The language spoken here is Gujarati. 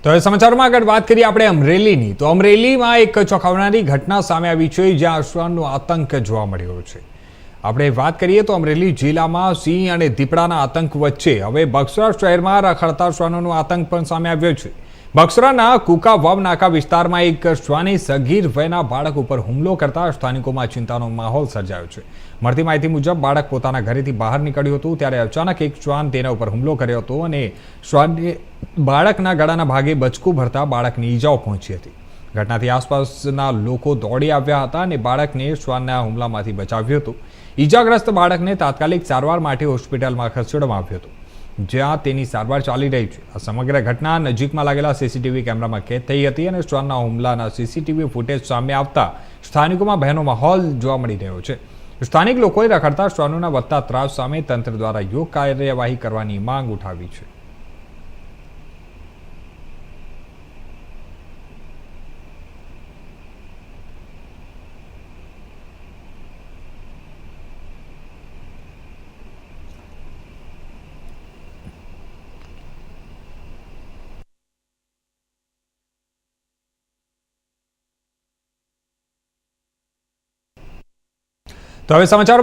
તો હવે સમાચારમાં આગળ વાત કરીએ આપણે અમરેલીની. તો અમરેલીમાં એક ચોંકાવનારી ઘટના સામે આવી છે, જ્યાં શ્વાનનો આતંક જોવા મળ્યો છે. આપણે વાત કરીએ તો અમરેલી જિલ્લામાં સિંહ અને દીપડાના આતંક વચ્ચે હવે બગસરા શહેરમાં રખડતા શ્વાનોનો આતંક પણ સામે આવ્યો છે. બગસરાના કુકા વાવ નાકા વિસ્તારમાં એક શ્વાને સગીર વયના બાળક ઉપર હુમલો કરતા સ્થાનિકોમાં ચિંતાનો માહોલ સર્જાયો છે. મળતી માહિતી મુજબ બાળક પોતાના ઘરેથી બહાર નીકળ્યું હતું, ત્યારે અચાનક એક શ્વાન તેના ઉપર હુમલો કર્યો હતો અને શ્વાને બાળકના ગળાના ભાગે બચકું ભરતા બાળકને ઈજાઓ પહોંચી હતી. ઘટનાથી આસપાસના લોકો દોડી આવ્યા હતા અને બાળકને શ્વાનના હુમલામાંથી બચાવ્યું હતું. ઈજાગ્રસ્ત બાળકને તાત્કાલિક સારવાર માટે હોસ્પિટલમાં ખસેડવામાં આવ્યું હતું, જ્યાં તેની સારવાર ચાલી રહી છે. આ સમગ્ર ઘટના નજીકમાં લાગેલા સીસીટીવી કેમેરામાં કેદ થઈ હતી અને શ્વાનના હુમલાના સીસીટીવી ફૂટેજ સામે આવતા સ્થાનિકોમાં ભયનો માહોલ જોવા મળી રહ્યો છે. સ્થાનિક લોકોએ રખડતા શ્વાનોના વધતા ત્રાસ સામે તંત્ર દ્વારા યોગ્ય કાર્યવાહી કરવાની માંગ ઉઠાવી છે. તો હવે સમાચાર